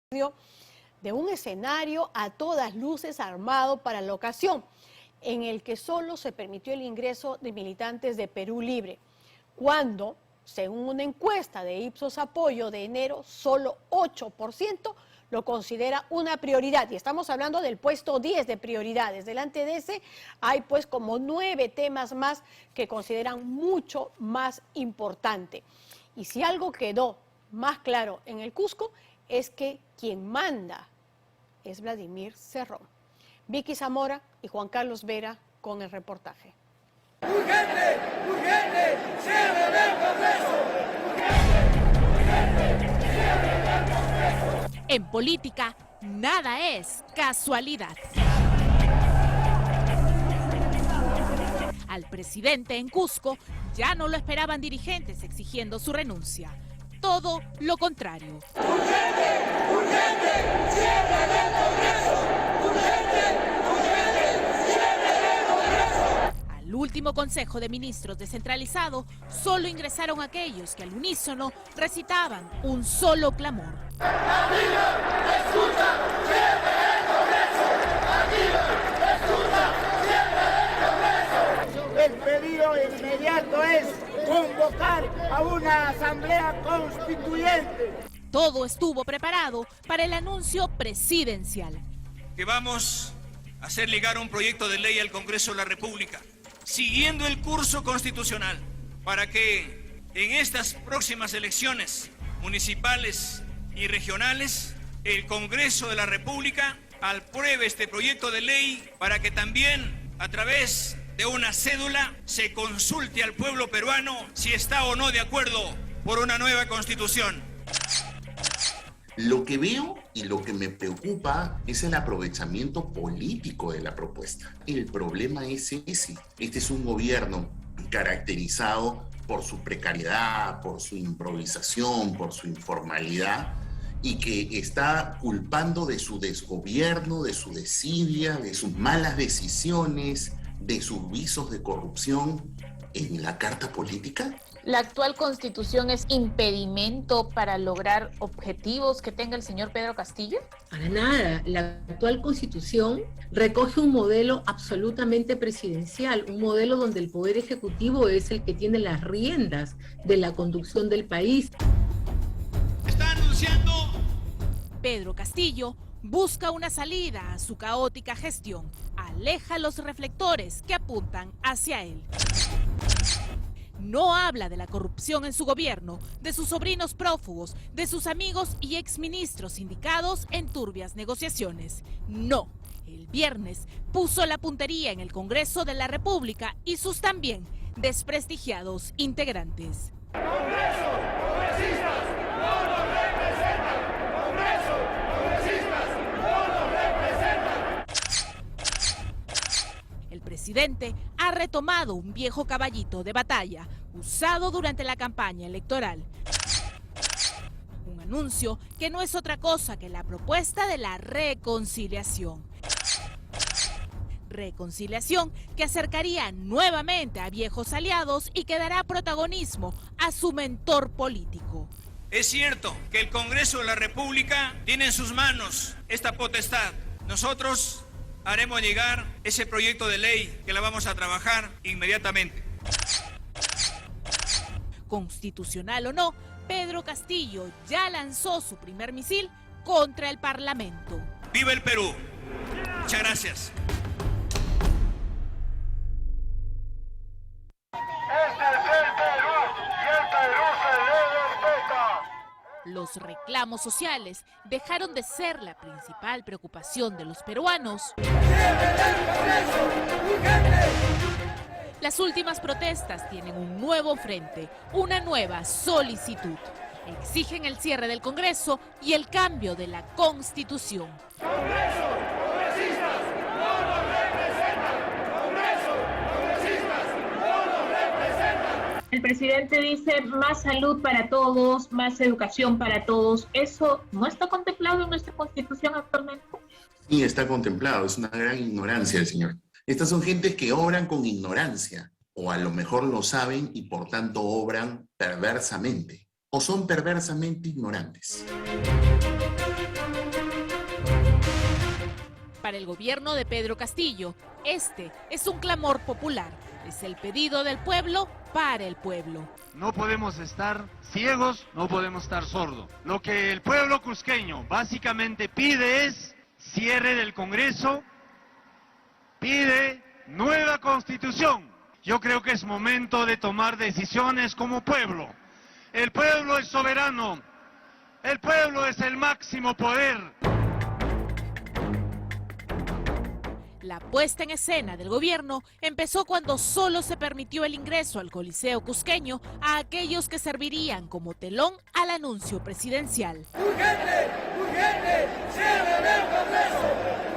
de un escenario a todas luces armado para la ocasión, en el que solo se permitió el ingreso de militantes de Perú Libre, cuando, según una encuesta de Ipsos Apoyo de enero, solo 8% lo considera una prioridad. Y estamos hablando del puesto 10 de prioridades. Delante de ese hay pues como 9 temas más que consideran mucho más importante. Y si algo quedó más claro en el Cusco, es que quien manda es Vladimir Cerrón. Vicky Zamora y Juan Carlos Vera con el reportaje. ¡Urgente! ¡Urgente! ¡Cierre del Congreso! ¡Urgente! ¡Cierre del Congreso! En política, nada es casualidad. Al presidente en Cusco ya no lo esperaban dirigentes exigiendo su renuncia. Todo lo contrario. ¡Urgente! ¡Urgente! ¡Cierre del Congreso! ¡Urgente! ¡Urgente! ¡Cierre del Congreso! Al último Consejo de Ministros descentralizado, solo ingresaron aquellos que al unísono recitaban un solo clamor. ¡Arriba! ¡Escucha! ¡Cierre del Congreso! ¡Arriba! ¡Escucha! ¡Cierre del Congreso! El pedido inmediato es convocar a una asamblea constituyente. Todo estuvo preparado para el anuncio presidencial. Que vamos a hacer llegar un proyecto de ley al Congreso de la República, siguiendo el curso constitucional, para que en estas próximas elecciones municipales y regionales, el Congreso de la República apruebe este proyecto de ley para que también a través de una cédula se consulte al pueblo peruano si está o no de acuerdo por una nueva constitución. Lo que veo y lo que me preocupa es el aprovechamiento político de la propuesta. El problema es ese. Este es un gobierno caracterizado por su precariedad, por su improvisación, por su informalidad, y que está culpando de su desgobierno, de su desidia, de sus malas decisiones, de sus visos de corrupción en la carta política. ¿La actual constitución es impedimento para lograr objetivos que tenga el señor Pedro Castillo? Para nada. La actual constitución recoge un modelo absolutamente presidencial, un modelo donde el poder ejecutivo es el que tiene las riendas de la conducción del país. Está anunciando. Pedro Castillo busca una salida a su caótica gestión. Aleja los reflectores que apuntan hacia él. No habla de la corrupción en su gobierno, de sus sobrinos prófugos, de sus amigos y exministros indicados en turbias negociaciones. No, el viernes puso la puntería en el Congreso de la República y sus también desprestigiados integrantes. ¡Congreso! ¡Congresistas! ¡No nos representan! ¡Congreso! ¡Congresistas! ¡No nos representan! El presidente ha retomado un viejo caballito de batalla usado durante la campaña electoral. Un anuncio que no es otra cosa que la propuesta de la reconciliación. Reconciliación que acercaría nuevamente a viejos aliados y que dará protagonismo a su mentor político. Es cierto que el Congreso de la República tiene en sus manos esta potestad. Nosotros haremos llegar ese proyecto de ley que la vamos a trabajar inmediatamente. Constitucional o no, Pedro Castillo ya lanzó su primer misil contra el Parlamento. ¡Viva el Perú! Muchas gracias. Este es el Perú y el Perú se le respeta. Los reclamos sociales dejaron de ser la principal preocupación de los peruanos. ¡Cierre del Congreso! ¡Urgente! Las últimas protestas tienen un nuevo frente, una nueva solicitud. Exigen el cierre del Congreso y el cambio de la Constitución. ¡Congreso! ¡Congresistas! ¡No nos representan! ¡Congreso! ¡Congresistas! ¡No nos representan! El presidente dice más salud para todos, más educación para todos. ¿Eso no está contemplado en nuestra Constitución actualmente? Sí, está contemplado. Es una gran ignorancia del señor. Estas son gentes que obran con ignorancia, o a lo mejor lo saben y por tanto obran perversamente, o son perversamente ignorantes. Para el gobierno de Pedro Castillo, este es un clamor popular. Es el pedido del pueblo para el pueblo. No podemos estar ciegos, no podemos estar sordos. Lo que el pueblo cusqueño básicamente pide es cierre del Congreso, pide nueva constitución. Yo creo que es momento de tomar decisiones como pueblo. El pueblo es soberano, el pueblo es el máximo poder. La puesta en escena del gobierno empezó cuando solo se permitió el ingreso al Coliseo cusqueño a aquellos que servirían como telón al anuncio presidencial. ¡Urgente! ¡Urgente! ¡Cierre del Congreso!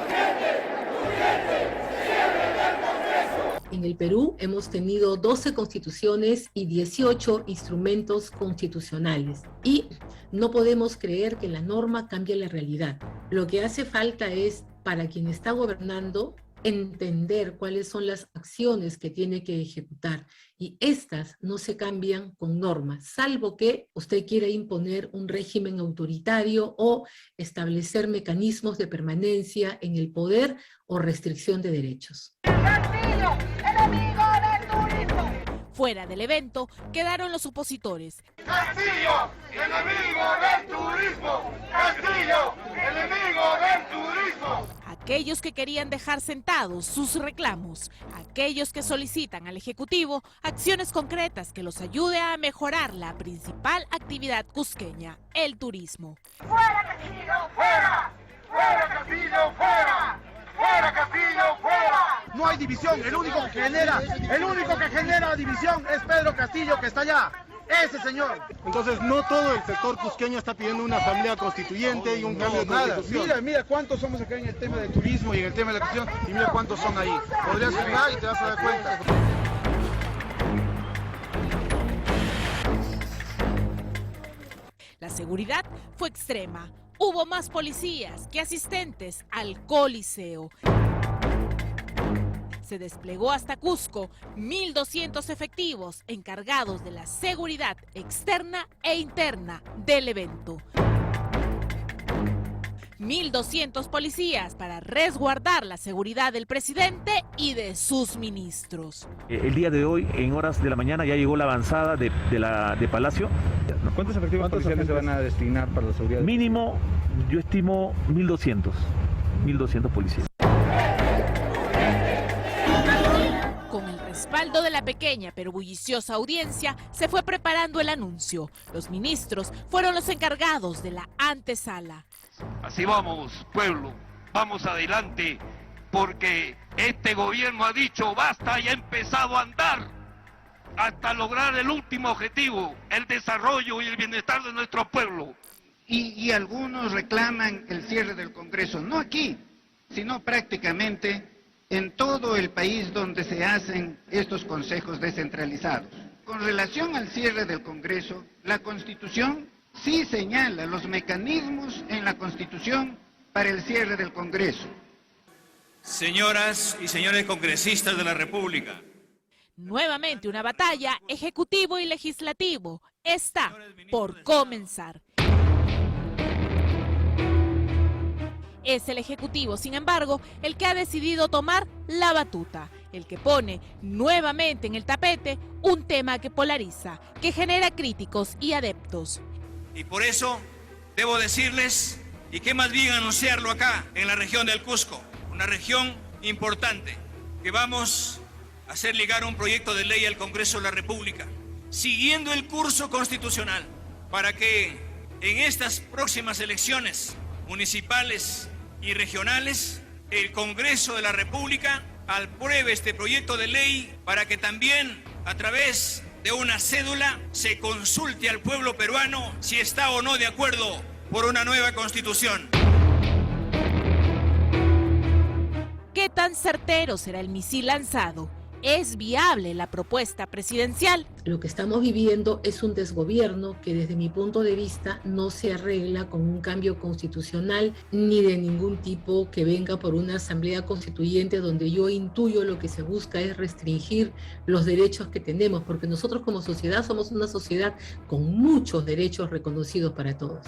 ¡Urgente! ¡Urgente! ¡Cierre del Congreso! En el Perú hemos tenido 12 constituciones y 18 instrumentos constitucionales. Y no podemos creer que la norma cambie la realidad. Lo que hace falta es, para quien está gobernando, entender cuáles son las acciones que tiene que ejecutar. Y estas no se cambian con normas, salvo que usted quiera imponer un régimen autoritario o establecer mecanismos de permanencia en el poder o restricción de derechos. ¡Castillo, enemigo del turismo! Fuera del evento quedaron los opositores. ¡Castillo, enemigo del turismo! ¡Castillo, enemigo del turismo! Aquellos que querían dejar sentados sus reclamos, aquellos que solicitan al Ejecutivo acciones concretas que los ayude a mejorar la principal actividad cusqueña, el turismo. ¡Fuera Castillo, fuera! ¡Fuera Castillo, fuera! ¡Fuera Castillo, fuera! No hay división, el único que genera división es Pedro Castillo, que está allá. Ese señor. Entonces no todo el sector cusqueño está pidiendo una asamblea constituyente y un cambio de constitución. Mira cuántos somos acá en el tema del turismo y en el tema de la constitución y mira cuántos son ahí. Podrías firmar y te vas a dar cuenta. La seguridad fue extrema. Hubo más policías que asistentes al Coliseo. Se desplegó hasta Cusco 1.200 efectivos encargados de la seguridad externa e interna del evento. 1.200 policías para resguardar la seguridad del presidente y de sus ministros. El día de hoy, en horas de la mañana, ya llegó la avanzada de Palacio. ¿Cuántos efectivos policiales se van a destinar para la seguridad? Mínimo, yo estimo 1.200 policías. Con el respaldo de la pequeña pero bulliciosa audiencia, se fue preparando el anuncio. Los ministros fueron los encargados de la antesala. Así vamos, pueblo, vamos adelante, porque este gobierno ha dicho basta y ha empezado a andar hasta lograr el último objetivo, el desarrollo y el bienestar de nuestro pueblo. Y algunos reclaman el cierre del Congreso, no aquí, sino prácticamente en todo el país donde se hacen estos consejos descentralizados. Con relación al cierre del Congreso, la Constitución sí señala los mecanismos en la Constitución para el cierre del Congreso. Señoras y señores congresistas de la República. Nuevamente una batalla ejecutivo y legislativo está por comenzar. Es el Ejecutivo, sin embargo, el que ha decidido tomar la batuta, el que pone nuevamente en el tapete un tema que polariza, que genera críticos y adeptos. Y por eso debo decirles, y qué más bien anunciarlo acá, en la región del Cusco, una región importante, que vamos a hacer llegar un proyecto de ley al Congreso de la República, siguiendo el curso constitucional, para que en estas próximas elecciones municipales y regionales, el Congreso de la República apruebe este proyecto de ley para que también a través de una cédula se consulte al pueblo peruano si está o no de acuerdo por una nueva constitución. ¿Qué tan certero será el misil lanzado? ¿Es viable la propuesta presidencial? Lo que estamos viviendo es un desgobierno que desde mi punto de vista no se arregla con un cambio constitucional ni de ningún tipo que venga por una asamblea constituyente donde yo intuyo lo que se busca es restringir los derechos que tenemos, porque nosotros como sociedad somos una sociedad con muchos derechos reconocidos para todos.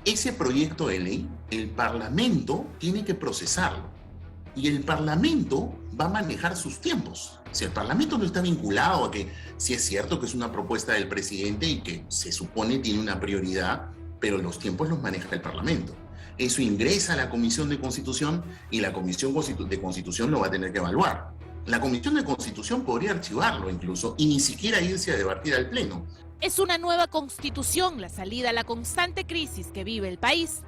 Ese proyecto de ley, el Parlamento tiene que procesarlo. y el Parlamento va a manejar sus tiempos. Si el Parlamento no está vinculado a que sí es cierto que es una propuesta del presidente y que se supone tiene una prioridad, pero los tiempos los maneja el Parlamento. Eso ingresa a la Comisión de Constitución y la Comisión de Constitución lo va a tener que evaluar. La Comisión de Constitución podría archivarlo incluso y ni siquiera irse a debatir al Pleno. Es una nueva constitución la salida a la constante crisis que vive el país.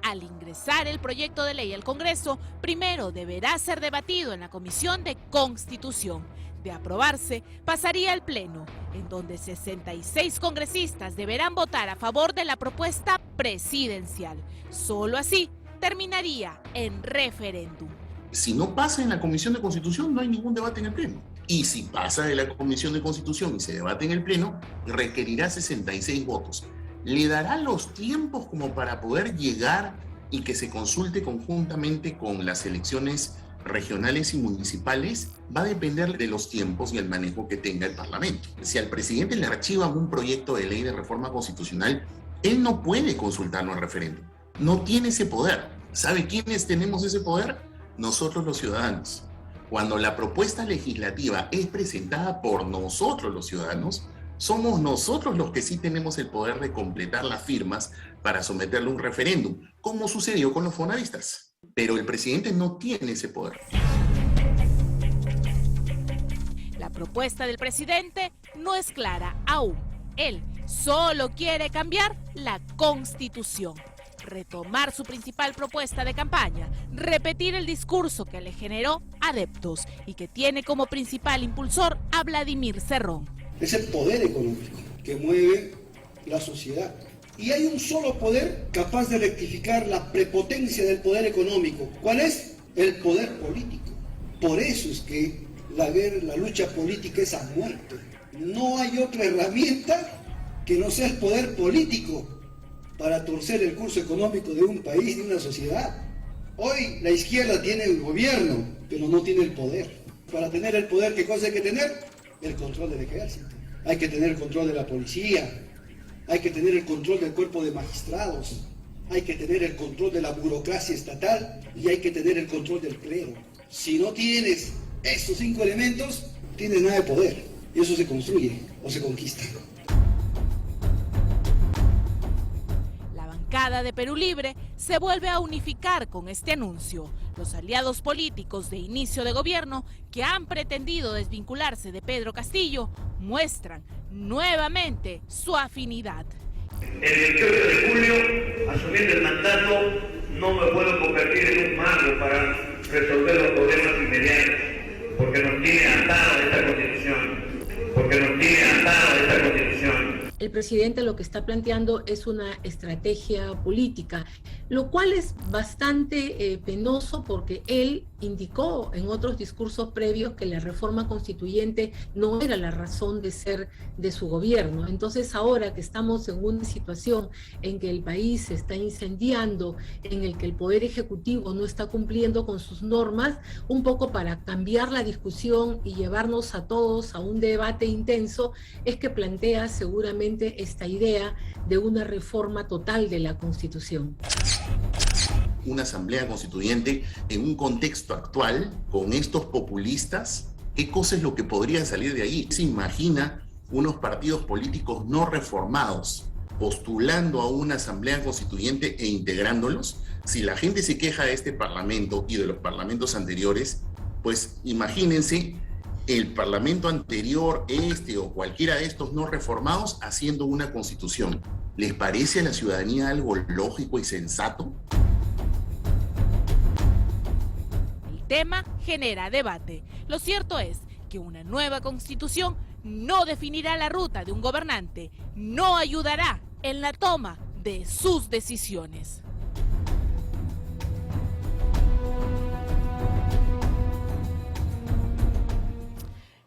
Al ingresar el proyecto de ley al Congreso, primero deberá ser debatido en la Comisión de Constitución. De aprobarse, pasaría al Pleno, en donde 66 congresistas deberán votar a favor de la propuesta presidencial. Solo así terminaría en referéndum. Si no pasa en la Comisión de Constitución, no hay ningún debate en el Pleno. Y si pasa de la Comisión de Constitución y se debate en el Pleno, requerirá 66 votos. Le dará los tiempos como para poder llegar y que se consulte conjuntamente con las elecciones regionales y municipales. Va a depender de los tiempos y el manejo que tenga el Parlamento. Si al presidente le archivan un proyecto de ley de reforma constitucional, él no puede consultarlo en referéndum. No tiene ese poder. ¿Sabe quiénes tenemos ese poder? Nosotros los ciudadanos. Cuando la propuesta legislativa es presentada por nosotros los ciudadanos, somos nosotros los que sí tenemos el poder de completar las firmas para someterlo a un referéndum, como sucedió con los fonavistas. Pero el presidente no tiene ese poder. La propuesta del presidente no es clara aún. Él solo quiere cambiar la Constitución, retomar su principal propuesta de campaña, repetir el discurso que le generó adeptos y que tiene como principal impulsor a Vladimir Cerrón. Es el poder económico que mueve la sociedad. Y hay un solo poder capaz de rectificar la prepotencia del poder económico. ¿Cuál es? El poder político. Por eso es que la lucha política es a muerte. No hay otra herramienta que no sea el poder político para torcer el curso económico de un país, de una sociedad. Hoy la izquierda tiene el gobierno, pero no tiene el poder. Para tener el poder, ¿qué cosa hay que tener? El control del ejército. Hay que tener el control de la policía. Hay que tener el control del cuerpo de magistrados. Hay que tener el control de la burocracia estatal y hay que tener el control del clero. Si no tienes estos 5 elementos, tienes nada de poder. Y eso se construye o se conquista. La bancada de Perú Libre se vuelve a unificar con este anuncio. Los aliados políticos de inicio de gobierno que han pretendido desvincularse de Pedro Castillo muestran nuevamente su afinidad. El 28 de julio, asumiendo el mandato, no me puedo convertir en un mago para resolver los problemas inmediatos, porque nos tiene atado esta Constitución, El presidente lo que está planteando es una estrategia política, lo cual es bastante penoso porque él indicó en otros discursos previos que la reforma constituyente no era la razón de ser de su gobierno. Entonces ahora que estamos en una situación en que el país se está incendiando, en el que el Poder Ejecutivo no está cumpliendo con sus normas, un poco para cambiar la discusión y llevarnos a todos a un debate intenso, es que plantea seguramente esta idea de una reforma total de la Constitución. Una asamblea constituyente en un contexto actual, con estos populistas, ¿qué cosa es lo que podría salir de ahí? ¿Se imagina unos partidos políticos no reformados postulando a una asamblea constituyente e integrándolos? Si la gente se queja de este parlamento y de los parlamentos anteriores, pues imagínense el parlamento anterior, o cualquiera de estos no reformados, haciendo una constitución. ¿Les parece a la ciudadanía algo lógico y sensato? El tema genera debate. Lo cierto es que una nueva constitución no definirá la ruta de un gobernante, no ayudará en la toma de sus decisiones.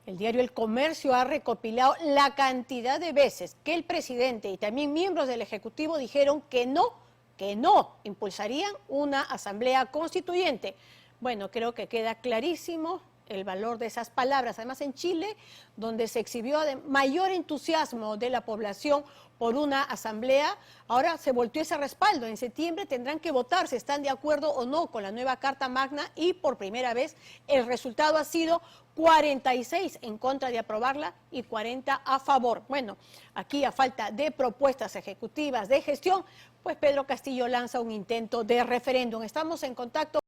El diario El Comercio ha recopilado la cantidad de veces que el presidente y también miembros del Ejecutivo dijeron que no impulsarían una asamblea constituyente. Bueno, creo que queda clarísimo el valor de esas palabras. Además, en Chile, donde se exhibió mayor entusiasmo de la población por una asamblea, ahora se volteó ese respaldo. En septiembre tendrán que votar si están de acuerdo o no con la nueva Carta Magna y por primera vez el resultado ha sido 46 en contra de aprobarla y 40 a favor. Bueno, aquí a falta de propuestas ejecutivas de gestión, pues Pedro Castillo lanza un intento de referéndum. Estamos en contacto